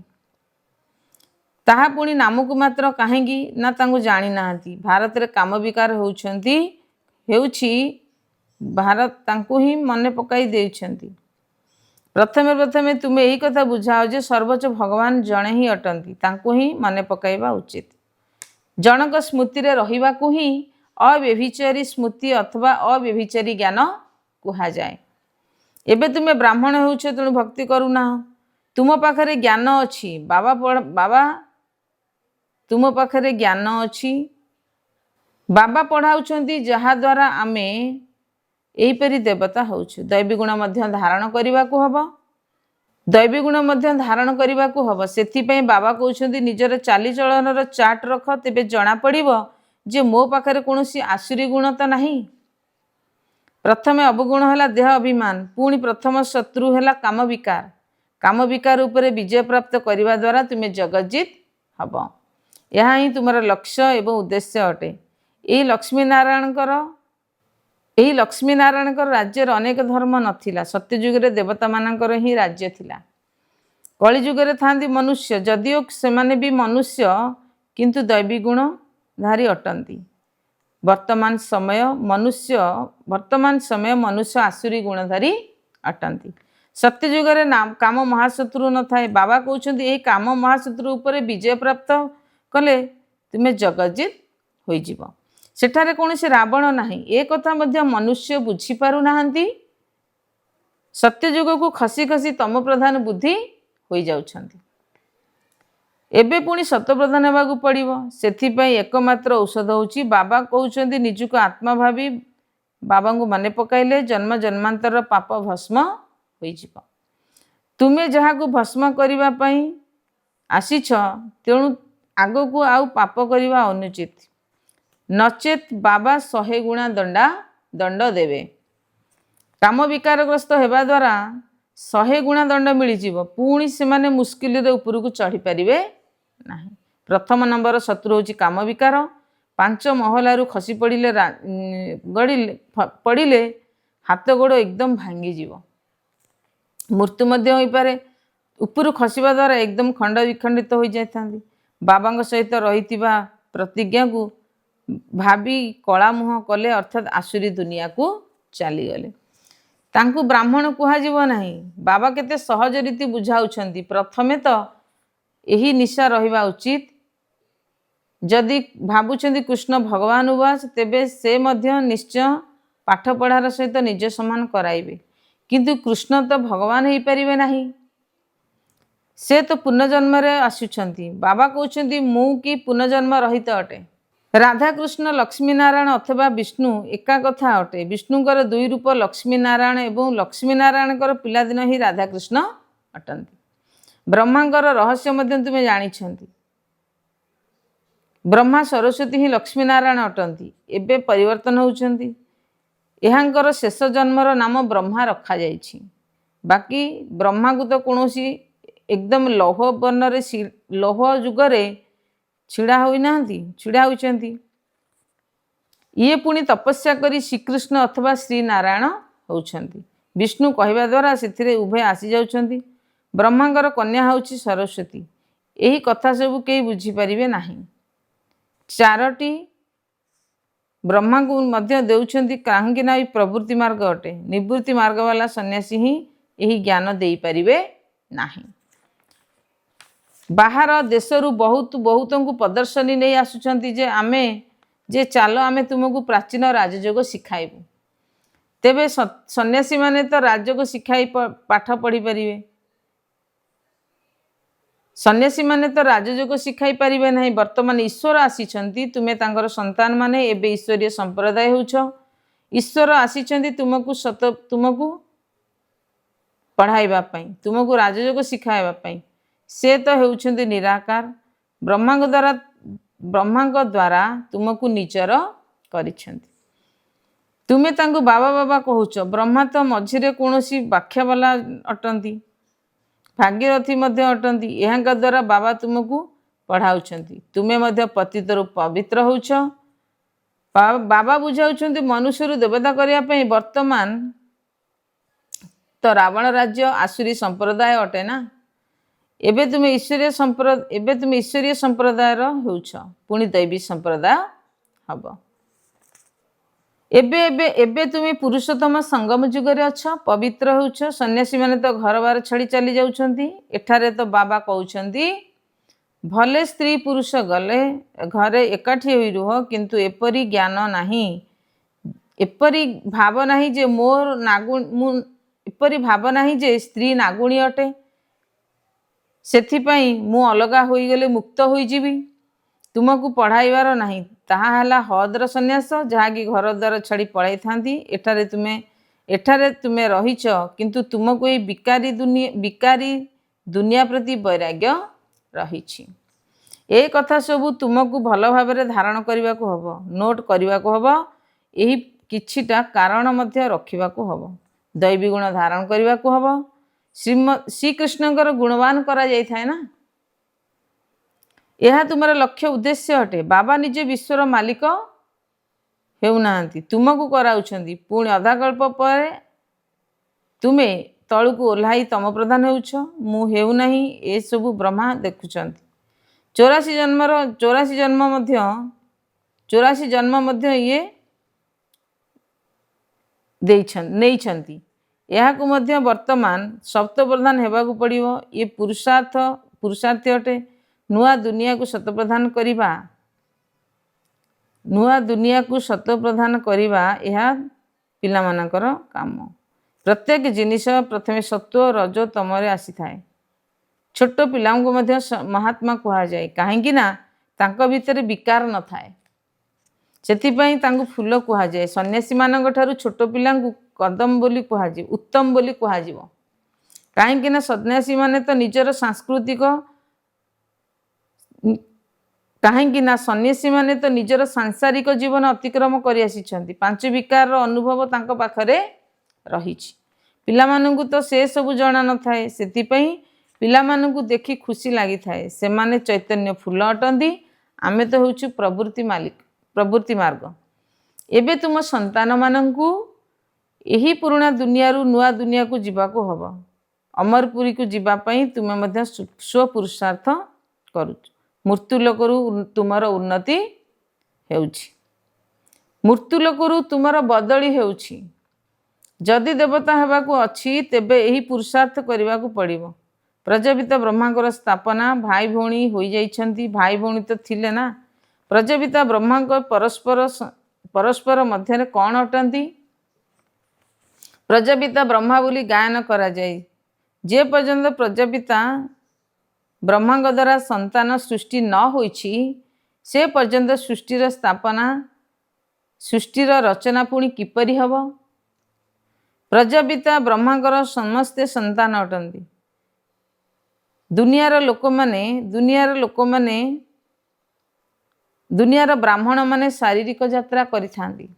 ତାହା ପୁଣି ନାମକୁ ମାତ୍ର, କାହିଁକି ନା ତାଙ୍କୁ ଜାଣିନାହାନ୍ତି। ଭାରତରେ କାମ ବିକାର ହେଉଛି ଭାରତ ତାଙ୍କୁ ହିଁ ମନେ ପକାଇ ଦେଉଛନ୍ତି। ପ୍ରଥମେ ତୁମେ ଏହି କଥା ବୁଝାଅ ଯେ ସର୍ବୋଚ୍ଚ ଭଗବାନ ଜଣେ ହିଁ ଅଟନ୍ତି, ତାଙ୍କୁ ହିଁ ମନେ ପକାଇବା ଉଚିତ। ଜଣଙ୍କ ସ୍ମୃତିରେ ରହିବାକୁ ହିଁ ଅବ୍ୟଭିଚାରୀ ସ୍ମୃତି ଅଥବା ଅବ୍ୟଭିଚାରୀ ଜ୍ଞାନ କୁହାଯାଏ। ଏବେ ତୁମେ ବ୍ରାହ୍ମଣ ହେଉଛ, ତେଣୁ ଭକ୍ତି କରୁନାହଁ। ତୁମ ପାଖରେ ଜ୍ଞାନ ଅଛି, ତୁମ ପାଖରେ ଜ୍ଞାନ ଅଛି, ବାବା ପଢ଼ାଉଛନ୍ତି, ଯାହାଦ୍ୱାରା ଆମେ ଏହିପରି ଦେବତା ହେଉଛୁ। ଦୈବୀଗୁଣ ମଧ୍ୟ ଧାରଣ କରିବାକୁ ହେବ। ସେଥିପାଇଁ ବାବା କହୁଛନ୍ତି, ନିଜର ଚାଲିଚଳନର ଚାର୍ଟ ରଖ, ତେବେ ଜଣାପଡ଼ିବ ଯେ ମୋ ପାଖରେ କୌଣସି ଆସୁରୀ ଗୁଣ ତ ନାହିଁ। ପ୍ରଥମେ ଅବଗୁଣ ହେଲା ଦେହ ଅଭିମାନ, ପୁଣି ପ୍ରଥମ ଶତ୍ରୁ ହେଲା କାମବିକାର। କାମବିକାର ଉପରେ ବିଜୟ ପ୍ରାପ୍ତ କରିବା ଦ୍ୱାରା ତୁମେ ଜଗଜ୍ଜିତ ହେବ। ଏହା ହିଁ ତୁମର ଲକ୍ଷ୍ୟ ଏବଂ ଉଦ୍ଦେଶ୍ୟ ଅଟେ। ଏହି ଲକ୍ଷ୍ମୀନାରାୟଣଙ୍କର ରାଜ୍ୟରେ ଅନେକ ଧର୍ମ ନଥିଲା। ସତ୍ୟଯୁଗରେ ଦେବତାମାନଙ୍କର ହିଁ ରାଜ୍ୟ ଥିଲା। କଳିଯୁଗରେ ଥାନ୍ତି ମନୁଷ୍ୟ, ଯଦିଓ ସେମାନେ ବି ମନୁଷ୍ୟ, କିନ୍ତୁ ଦୈବୀ ଗୁଣଧାରୀ ଅଟନ୍ତି। ବର୍ତ୍ତମାନ ସମୟ ମନୁଷ୍ୟ ଆସୁରୀ ଗୁଣଧାରୀ ଅଟନ୍ତି। ସତ୍ୟଯୁଗରେ କାମ ମହାଶତ୍ରୁ ନଥାଏ। ବାବା କହୁଛନ୍ତି, ଏହି କାମ ମହାଶତ୍ରୁ ଉପରେ ବିଜୟ ପ୍ରାପ୍ତ କଲେ ତୁମେ ଜଗଜ୍ଜିତ ହୋଇଯିବ। ସେଠାରେ କୌଣସି ରାବଣ ନାହିଁ। ଏ କଥା ମଧ୍ୟ ମନୁଷ୍ୟ ବୁଝିପାରୁନାହାନ୍ତି। ସତ୍ୟଯୁଗକୁ ଖସି ଖସି ତମ ପ୍ରଧାନ ବୁଦ୍ଧି ହୋଇଯାଉଛନ୍ତି। ଏବେ ପୁଣି ସତପ୍ରଧାନ ହେବାକୁ ପଡ଼ିବ। ସେଥିପାଇଁ ଏକମାତ୍ର ଔଷଧ ହେଉଛି, ବାବା କହୁଛନ୍ତି, ନିଜକୁ ଆତ୍ମା ଭାବି ବାବାଙ୍କୁ ମନେ ପକାଇଲେ ଜନ୍ମ ଜନ୍ମାନ୍ତର ପାପ ଭସ୍ମ ହୋଇଯିବ। ତୁମେ ଯାହାକୁ ଭସ୍ମ କରିବା ପାଇଁ ଆସିଛ, ତେଣୁ ଆଗକୁ ଆଉ ପାପ କରିବା ଅନୁଚିତ, ନଚେତ୍ ବାବା 100 ଗୁଣା ଦଣ୍ଡ ଦେବେ। କାମ ବିକାରଗ୍ରସ୍ତ ହେବା ଦ୍ୱାରା 100 ଗୁଣା ଦଣ୍ଡ ମିଳିଯିବ। ପୁଣି ସେମାନେ ମୁସ୍କିଲରେ ଉପରକୁ ଚଢ଼ିପାରିବେ ନାହିଁ। ପ୍ରଥମ ନମ୍ବର ଶତ୍ରୁ ହେଉଛି କାମ ବିକାର। 5 ମହଲାରୁ ଖସି ପଡ଼ିଲେ ହାତ ଗୋଡ଼ ଏକଦମ ଭାଙ୍ଗିଯିବ, ମୃତ୍ୟୁ ମଧ୍ୟ ହୋଇପାରେ। ଉପରୁ ଖସିବା ଦ୍ୱାରା ଏକଦମ ଖଣ୍ଡ ବିଖଣ୍ଡିତ ହୋଇଯାଇଥାନ୍ତି। ବାବାଙ୍କ ସହିତ ରହିଥିବା ପ୍ରତିଜ୍ଞାକୁ ଭାବି କଳା ମୁହଁ କଲେ, ଅର୍ଥାତ୍ ଆସୁରୀ ଦୁନିଆକୁ ଚାଲିଗଲେ। ତାଙ୍କୁ ବ୍ରାହ୍ମଣ କୁହାଯିବ ନାହିଁ। ବାବା କେତେ ସହଜ ରୀତି ବୁଝାଉଛନ୍ତି। ପ୍ରଥମେ ତ ଏହି ନିଶା ରହିବା ଉଚିତ। ଯଦି ଭାବୁଛନ୍ତି କୃଷ୍ଣ ଭଗବାନ ଉବାସ, ତେବେ ସେ ମଧ୍ୟ ନିଶ୍ଚୟ ପାଠପଢ଼ାର ସହିତ ନିଜ ସମାନ କରାଇବେ। କିନ୍ତୁ କୃଷ୍ଣ ତ ଭଗବାନ ହେଇପାରିବେ ନାହିଁ, ସେ ତ ପୁନର୍ଜନ୍ମରେ ଆସୁଛନ୍ତି। ବାବା କହୁଛନ୍ତି, ମୁଁ କି ପୁନର୍ଜନ୍ମ ରହିତ ଅଟେ। ରାଧାକୃଷ୍ଣ ଲକ୍ଷ୍ମୀନାରାୟଣ ଅଥବା ବିଷ୍ଣୁ ଏକା କଥା ଅଟେ। ବିଷ୍ଣୁଙ୍କର 2 ରୂପ ଲକ୍ଷ୍ମୀନାରାୟଣ ଏବଂ ଲକ୍ଷ୍ମୀନାରାୟଣଙ୍କର ପିଲାଦିନ ହିଁ ରାଧାକୃଷ୍ଣ ଅଟନ୍ତି। ବ୍ରହ୍ମାଙ୍କର ରହସ୍ୟ ମଧ୍ୟ ତୁମେ ଜାଣିଛନ୍ତି। ବ୍ରହ୍ମା ସରସ୍ୱତୀ ହିଁ ଲକ୍ଷ୍ମୀନାରାୟଣ ଅଟନ୍ତି। ଏବେ ପରିବର୍ତ୍ତନ ହେଉଛନ୍ତି। ଏହାଙ୍କର ଶେଷ ଜନ୍ମର ନାମ ବ୍ରହ୍ମା ରଖାଯାଇଛି। ବାକି ବ୍ରହ୍ମାକୁ ତ କୌଣସି ଏକଦମ ଲୌହ ଯୁଗରେ ଛିଡ଼ା ହୋଇଛନ୍ତି। ଇଏ ପୁଣି ତପସ୍ୟା କରି ଶ୍ରୀକୃଷ୍ଣ ଅଥବା ଶ୍ରୀନାରାୟଣ ହେଉଛନ୍ତି। ବିଷ୍ଣୁ କହିବା ଦ୍ୱାରା ସେଥିରେ ଉଭୟ ଆସିଯାଉଛନ୍ତି। ବ୍ରହ୍ମାଙ୍କର କନ୍ୟା ହେଉଛି ସରସ୍ୱତୀ। ଏହି କଥା ସବୁ କେହି ବୁଝିପାରିବେ ନାହିଁ। 4ଟି ବ୍ରହ୍ମାଙ୍କୁ ମଧ୍ୟ ଦେଉଛନ୍ତି, କାହିଁକି ନା ଏହି ପ୍ରବୃତ୍ତି ମାର୍ଗ ଅଟେ। ନିବୃତ୍ତି ମାର୍ଗ ବାଲା ସନ୍ନ୍ୟାସୀ ହିଁ ଏହି ଜ୍ଞାନ ଦେଇପାରିବେ ନାହିଁ। बाहर देशरू बहुतଙ୍କୁ प्रदर्शनी नहीं आसुचंती जे आमे जे चाल आमे तुमको प्राचीन राजयोग शिखाइबु। तेबे सन्यासी माने तो राजयोग शिखाई पाठ पढ़ी परिवे। सन्यासी माने तो राजयोग शिखाई पारिबे नहीं। वर्तमान ईश्वर आसीचंती, तुमे तांकर संतान माने एबे ईश्वरीय संप्रदाय होउछ। ईश्वर आसीचंती तुमको पढ़ाइबा पई, तुमको राजयोग शिखाइबा पई। से तो हेउछंती निराकार, ब्रह्मांग द्वारा तुमको निजर करिछंती। तुमे तांको बाबा बाबा कहूच। ब्रह्मा तो मझिरे कौनसी व्याख्या वाला अटंती, भागीरथी मध्य अटंती। यहाँ द्वारा बाबा तुमको पढ़ाउछंती। तुमे मध्य पतित रु पवित्र होउछ। बाबा बुझाउछंती मनुष्य देवता करिया पई। वर्तमान तो रावण राज्य आसुरी संप्रदाय अटे ना। एबे तुमे ईश्वरीय संप्रदाय होउछ, पुणी दैवी संप्रदाय हब। एबे तुमे पुरुषोत्तम संगम जुगरे अछ, पवित्र होउछ। सन्यासी माने तो घर बार छाड़ी चली जाउछंती। एठारे तो बाबा कहउछंती भले स्त्री पुरुष गले घरे एकाठी होई रुह, किंतु एपरी ज्ञान नाही, एपरी भाव नाही जे मोर नागुण, एपरी भाव नाही जे स्त्री नागुणी अटे, सेथिपाई मु अलगा होई गले मुक्त होई जीवी। तुमको पढ़ाइबार नाही। ताहा हला हदर सन्यास, जहाँकि घर द्वार छाड़ी पलाई थांती। एठारे तुमे रहिछ, किंतु तुमको ये विकारी दुनिया प्रति वैराग्य रहिछि। ए कथा सबू तुमको भल भाबरे धारण करने को हबो, नोट करने को हबो। एही किछिटा कारण मध्य रखिबा को हबो। दैवी गुण धारण करने को हबो। श्रीकृष्णकर गुणवान करा जाय थाए ना। यह तुम्हारा लक्ष्य उद्देश्य अटे। बाबा निजे विश्वर मालिक हेउनांती, तुमको कराउछंती। पुणी अधाकल्प पर तुमे तळुको ओल्हाई तम प्रधान हेउछ, मु हेउ नाही, ए सबु ब्रह्मा देखुछंती। 84 जन्म मध्य ये नेइछंती। यहाकु मध्य वर्तमान सप्त प्रधान हेबाकु पड़िबो। ये पुरुषार्थी अटे। नुआ दुनिया को शत प्रधान करिबा यह पिला मानकर काम। प्रत्येक जिनिस प्रथमे सत्व रज तमरे आसी थाए। छोट पिलांको मध्य महात्मा कहा जाए, काहेकि ना तांको भितर विकार न थाए, सेथिपई तांको फूल कहा जाए। सन्यासी मानक ठारू छोट पिलांको कदम बोली कहा जाए, उत्तम बोली कहा जीवो। काहेकि ना सन्यासी माने तो निजर सांस्कृतिक सांसारिक जीवन अतिक्रम करि आसीछंती। पांच विकार अनुभव तांको पाखरे रहिछि। पिला मानंकु तो से सब जणा न थाए, सेथिपई पिला मानंकु देखि खुशी लागि थाए। से माने चैतन्य फूल अटंती। आमे तो होछु प्रवृत्ति मार्ग। एबे तुम संतान मानंकु एही पुराना दुनिया रु नुआ दुनिया को जीवा को हबो। अमरपुरी को जीवा पई तुमे मध्य स्व पुरुषार्थ करूछ। मृत्यु लोकरु तुमर उन्नति हेउछि, मृत्यु लोकरु तुमर बदली हेउछि। जदि देवता हेबा को अछि तेबे एही पुरुषार्थ करिबा को पड़िबो। प्रजापिता ब्रह्मांकर स्थापना भाई भौणी होई जाइछंती। भाई भौणी तो थिले ना। प्रजापिता ब्रह्मांकर परस्पर मध्य कौन अटंती? प्रजापिता ब्रह्मा बोली गायन करा जाए। जे पर्यंत प्रजापिता ब्रह्मांग द्वारा संतान सृष्टि न होइछि, से पर्यंत सृष्टिर स्थापना सृष्टिर रचना पुणी किपरि हब? प्रजापिता ब्रह्मांकर समस्ते संतान अटंती। दुनियार लोक माने दुनियार ब्राह्मण माने शारीरिक यात्रा करिथांती।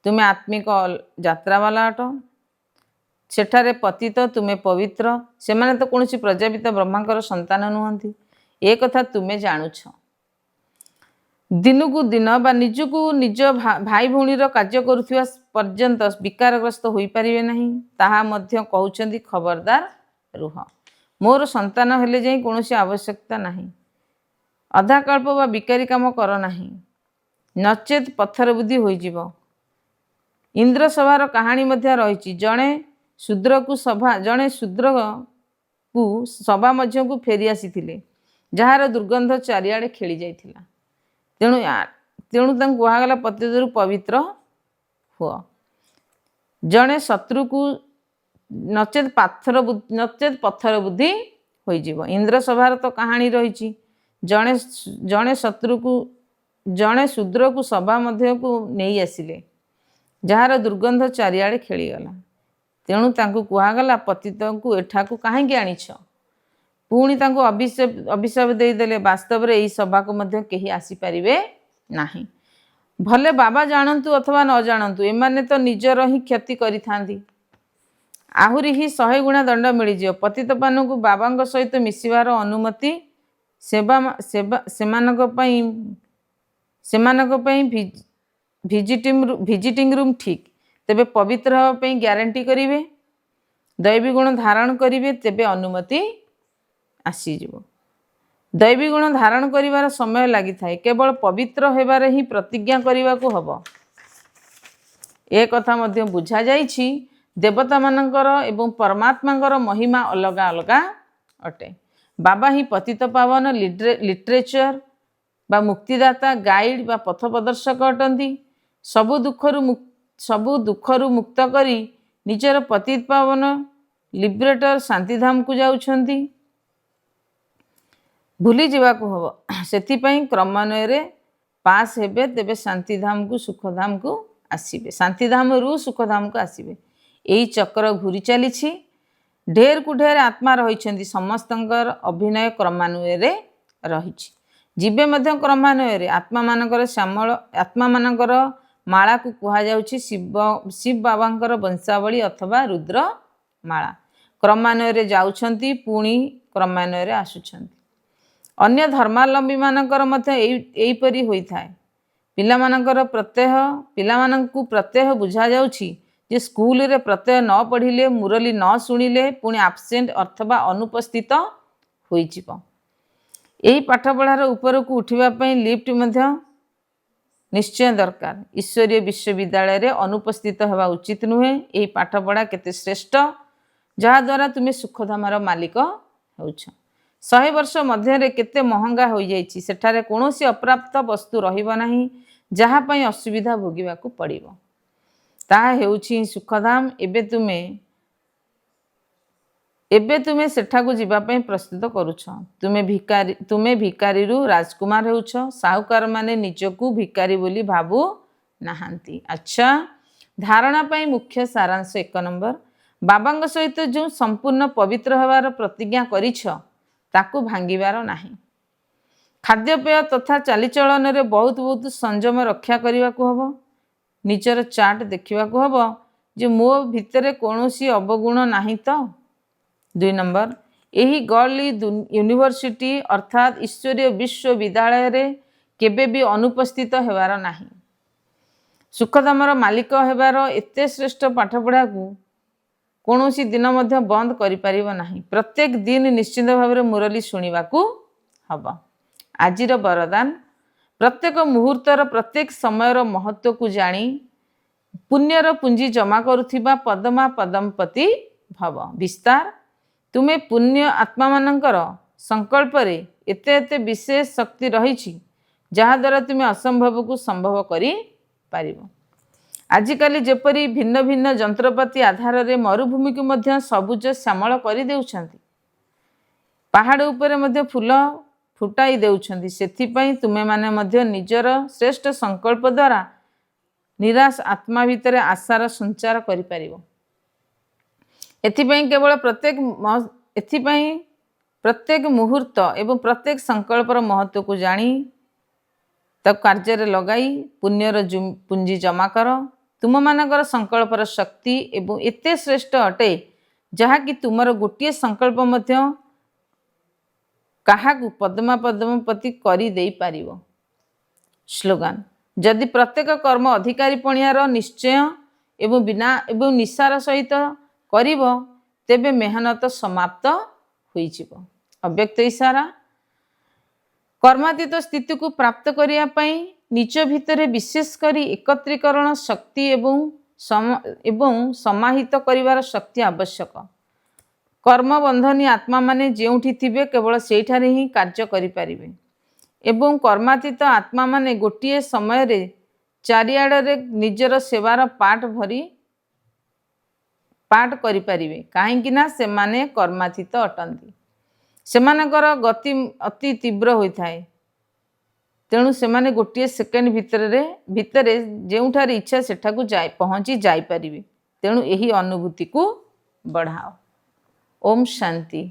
तुमे आत्मिक यात्रा वाला अट। सेठारे पतित तुमे पवित्र। से माने तो कौन प्रजापिता ब्रह्मांकर संतान नुहंती। ए कथा तुमे जानुछ। दिनकू दिन बा निजकू निज भाई भौणीर कार्य करुथिबा पर्यंत विकारग्रस्त होई परिबे नहीं। ताहा मध्य कहउछंती खबरदार रुह। मोर संतान हेले जाई कौनसी आवश्यकता नहीं। अधाकल्प बा विकारी काम कर नहीं, नचेत पत्थर बुद्धि होई जीवो। इंद्र सभार कहानी मध्य रहिछि। जणे शूद्र को सभा मध्य को फेरी आसीथिले। ଯାହାର ଦୁର୍ଗନ୍ଧ ଚାରିଆଡ଼େ ଖେଳି ଯାଇଥିଲା। ତେଣୁ ତାଙ୍କୁ କୁହାଗଲା ପତିତରୁ ପବିତ୍ର ହୁଅ। ଜଣେ ଶତ୍ରୁକୁ ନଚେତ୍ ପଥର ବୁଦ୍ଧି ହୋଇଯିବ। ଇନ୍ଦ୍ର ସଭାର ତ କାହାଣୀ ରହିଛି। ଜଣେ ଶୂଦ୍ରକୁ ସଭା ମଧ୍ୟକୁ ନେଇ ଆସିଲେ, ଯାହାର ଦୁର୍ଗନ୍ଧ ଚାରିଆଡ଼େ ଖେଳିଗଲା। ତେଣୁ ତାଙ୍କୁ କୁହାଗଲା ପତିତଙ୍କୁ ଏଠାକୁ କାହିଁକି ଆଣିଛ? ପୁଣି ତାଙ୍କୁ ଅଭିଶାପ ଦେଇଦେଲେ। ବାସ୍ତବରେ ଏହି ସଭାକୁ ମଧ୍ୟ କେହି ଆସିପାରିବେ ନାହିଁ। ଭଲେ ବାବା ଜାଣନ୍ତୁ ଅଥବା ନ ଜାଣନ୍ତୁ, ଏମାନେ ତ ନିଜର ହିଁ କ୍ଷତି କରିଥାନ୍ତି। ଆହୁରି ହିଁ 100 ଗୁଣା ଦଣ୍ଡ ମିଳିଯିବ। ପତିତମାନଙ୍କୁ ବାବାଙ୍କ ସହିତ ମିଶିବାର ଅନୁମତି ସେମାନଙ୍କ ପାଇଁ ଭିଜିଟିଂ ରୁମ୍ ଠିକ୍। ତେବେ ପବିତ୍ର ହେବା ପାଇଁ ଗ୍ୟାରେଣ୍ଟି କରିବେ, ଦୈବୀ ଗୁଣ ଧାରଣ କରିବେ, ତେବେ ଅନୁମତି ଆସିଯିବ। ଦୈବୀ ଗୁଣ ଧାରଣ କରିବାର ସମୟ ଲାଗିଥାଏ। କେବଳ ପବିତ୍ର ହେବାରେ ହିଁ ପ୍ରତିଜ୍ଞା କରିବାକୁ ହେବ। ଏ କଥା ମଧ୍ୟ ବୁଝାଯାଇଛି। ଦେବତାମାନଙ୍କର ଏବଂ ପରମାତ୍ମାଙ୍କର ମହିମା ଅଲଗା ଅଲଗା ଅଟେ। ବାବା ହିଁ ପତିତ ପାବନ ଲିଟରେଚର ବା ମୁକ୍ତିଦାତା, ଗାଇଡ୍ ବା ପଥ ପ୍ରଦର୍ଶକ ଅଟନ୍ତି। ସବୁ ଦୁଃଖରୁ ମୁକ୍ତ କରି ନିଜର ପତିତ ପାବନ ଲିବରେଟର ଶାନ୍ତିଧାମକୁ ଯାଉଛନ୍ତି। ଭୁଲି ଯିବାକୁ ହେବ। ସେଥିପାଇଁ କ୍ରମାନ୍ୱୟରେ ପାସ୍ ହେବେ, ତେବେ ଶାନ୍ତିଧାମକୁ ସୁଖଧାମକୁ ଆସିବେ। ଶାନ୍ତିଧାମରୁ ସୁଖଧାମକୁ ଆସିବେ। ଏହି ଚକ୍ର ଘୁରି ଚାଲିଛି। ଢେରକୁ ଢେର ଆତ୍ମା ରହିଛନ୍ତି। ସମସ୍ତଙ୍କର ଅଭିନୟ କ୍ରମାନ୍ୱୟରେ ରହିଛି। ଯିବେ ମଧ୍ୟ କ୍ରମାନ୍ୱୟରେ। ଆତ୍ମାମାନଙ୍କର ମାଳାକୁ କୁହାଯାଉଛି ଶିବ ବାବାଙ୍କର ବଂଶାବଳୀ ଅଥବା ରୁଦ୍ର ମାଳା। କ୍ରମାନ୍ୱୟରେ ଯାଉଛନ୍ତି, ପୁଣି କ୍ରମାନ୍ୱୟରେ ଆସୁଛନ୍ତି। ଅନ୍ୟ ଧର୍ମାବଲମ୍ବୀମାନଙ୍କର ମଧ୍ୟ ଏହିପରି ହୋଇଥାଏ। ପିଲାମାନଙ୍କୁ ପ୍ରତ୍ୟହ ବୁଝାଯାଉଛି ଯେ ସ୍କୁଲରେ ପ୍ରତ୍ୟହ ନ ପଢ଼ିଲେ, ମୁରଲି ନ ଶୁଣିଲେ ପୁଣି ଆବସେଣ୍ଟ ଅଥବା ଅନୁପସ୍ଥିତ ହୋଇଯିବ। ଏହି ପାଠପଢ଼ାର ଉପରକୁ ଉଠିବା ପାଇଁ ଲିଫ୍ଟ ମଧ୍ୟ ନିଶ୍ଚୟ ଦରକାର। ଈଶ୍ୱରୀୟ ବିଶ୍ୱବିଦ୍ୟାଳୟରେ ଅନୁପସ୍ଥିତ ହେବା ଉଚିତ ନୁହେଁ। ଏହି ପାଠପଢ଼ା କେତେ ଶ୍ରେଷ୍ଠ, ଯାହାଦ୍ୱାରା ତୁମେ ସୁଖଧାମର ମାଲିକ ହେଉଛ। 100 ବର୍ଷ ମଧ୍ୟରେ କେତେ ମହଙ୍ଗା ହୋଇଯାଇଛି। ସେଠାରେ କୌଣସି ଅପ୍ରାପ୍ତ ବସ୍ତୁ ରହିବ ନାହିଁ, ଯାହା ପାଇଁ ଅସୁବିଧା ଭୋଗିବାକୁ ପଡ଼ିବ। ତାହା ହେଉଛି ସୁଖଧାମ। ଏବେ ତୁମେ ସେଠାକୁ ଯିବା ପାଇଁ ପ୍ରସ୍ତୁତ କରୁଛ। ତୁମେ ଭିକାରୀରୁ ରାଜକୁମାର ହେଉଛ। ସାହୁକାରମାନେ ନିଜକୁ ଭିକାରୀ ବୋଲି ଭାବୁ ନାହାନ୍ତି। ଆଚ୍ଛା, ଧାରଣା ପାଇଁ ମୁଖ୍ୟ ସାରାଂଶ 1 ନମ୍ବର, ବାବାଙ୍କ ସହିତ ଯେଉଁ ସମ୍ପୂର୍ଣ୍ଣ ପବିତ୍ର ହେବାର ପ୍ରତିଜ୍ଞା କରିଛ, ତାକୁ ଭାଙ୍ଗିବାର ନାହିଁ। ଖାଦ୍ୟପେୟ ତଥା ଚାଲିଚଳନରେ ବହୁତ ସଂଯମ ରକ୍ଷା କରିବାକୁ ହେବ। ନିଜର ଚାର୍ଟ ଦେଖିବାକୁ ହେବ ଯେ ମୋ ଭିତରେ କୌଣସି ଅବଗୁଣ ନାହିଁ ତ। 2 ନମ୍ବର, ଏହି ଗର୍ଲଲି ୟୁନିଭର୍ସିଟି ଅର୍ଥାତ୍ ଈଶ୍ୱରୀୟ ବିଶ୍ୱବିଦ୍ୟାଳୟରେ କେବେ ବି ଅନୁପସ୍ଥିତ ହେବାର ନାହିଁ। ସୁଖଧାମର ମାଲିକ ହେବାର ଏତେ ଶ୍ରେଷ୍ଠ ପାଠପଢ଼ାକୁ କୌଣସି ଦିନ ମଧ୍ୟ ବନ୍ଦ କରିପାରିବ ନାହିଁ। ପ୍ରତ୍ୟେକ ଦିନ ନିଶ୍ଚିତ ଭାବରେ ମୁରଲି ଶୁଣିବାକୁ ହେବ। ଆଜିର ବରଦାନ, ପ୍ରତ୍ୟେକ ମୁହୂର୍ତ୍ତର ପ୍ରତ୍ୟେକ ସମୟର ମହତ୍ତ୍ୱକୁ ଜାଣି ପୁଣ୍ୟର ପୁଞ୍ଜି ଜମା କରୁଥିବା ପଦ୍ମା ପଦମପତି ଭବ। ବିସ୍ତାର, ତୁମେ ପୁଣ୍ୟ ଆତ୍ମାମାନଙ୍କର ସଂକଳ୍ପରେ ଏତେ ବିଶେଷ ଶକ୍ତି ରହିଛି, ଯାହାଦ୍ୱାରା ତୁମେ ଅସମ୍ଭବକୁ ସମ୍ଭବ କରିପାରିବ। ଆଜିକାଲି ଯେପରି ଭିନ୍ନ ଭିନ୍ନ ଯନ୍ତ୍ରପାତି ଆଧାରରେ ମରୁଭୂମିକୁ ମଧ୍ୟ ସବୁଜ ଶ୍ୟାମଳ କରିଦେଉଛନ୍ତି, ପାହାଡ଼ ଉପରେ ମଧ୍ୟ ଫୁଲ ଫୁଟାଇ ଦେଉଛନ୍ତି, ସେଥିପାଇଁ ତୁମେମାନେ ମଧ୍ୟ ନିଜର ଶ୍ରେଷ୍ଠ ସଂକଳ୍ପ ଦ୍ୱାରା ନିରାଶ ଆତ୍ମା ଭିତରେ ଆଶାର ସଞ୍ଚାର କରିପାରିବ। ଏଥିପାଇଁ ପ୍ରତ୍ୟେକ ମୁହୂର୍ତ୍ତ ଏବଂ ପ୍ରତ୍ୟେକ ସଂକଳ୍ପର ମହତ୍ତ୍ୱକୁ ଜାଣି ତାକୁ କାର୍ଯ୍ୟରେ ଲଗାଇ ପୁଣ୍ୟର ପୁଞ୍ଜି ଜମା କର। ତୁମମାନଙ୍କର ସଂକଳ୍ପର ଶକ୍ତି ଏବଂ ଏତେ ଶ୍ରେଷ୍ଠ ଅଟେ, ଯାହାକି ତୁମର ଗୋଟିଏ ସଂକଳ୍ପ ମଧ୍ୟ କାହାକୁ ପଦ୍ମା ପଦ୍ମପତି କରିଦେଇପାରିବ। ସ୍ଲୋଗାନ, ଯଦି ପ୍ରତ୍ୟେକ କର୍ମ ଅଧିକାରୀ ପଣିଆର ନିଶ୍ଚୟ ଏବଂ ନିଶାର ସହିତ କରିବ, ତେବେ ମେହନତ ସମାପ୍ତ ହୋଇଯିବ। ଅବ୍ୟକ୍ତ ଇଶାରା, କର୍ମାତୀତ ସ୍ଥିତିକୁ ପ୍ରାପ୍ତ କରିବା ପାଇଁ ନିଜ ଭିତରେ ବିଶେଷ କରି ଏକତ୍ରୀକରଣ ଶକ୍ତି ଏବଂ ସମାହିତ କରିବାର ଶକ୍ତି ଆବଶ୍ୟକ। कर्मबंधनी आत्मा माने जेउठी थिबे केवल सेठारे ही कार्य करिपारिबे एवं कर्मातीत आत्मा माने गोटिए समय रे चारिआडे निजर सेवार पाठ करिपारिबे काहेकि ना सेमाने कर्मातीत अटंती सेमानकर गति अति तीव्र होइथाए तेणु सेमाने गोटिए सेकेंड भितरे जेउठारे इच्छा सेठाकू पहुँची जाई परिबे तेणु यही अनुभूति को बढ़ाओ। ओम शांति।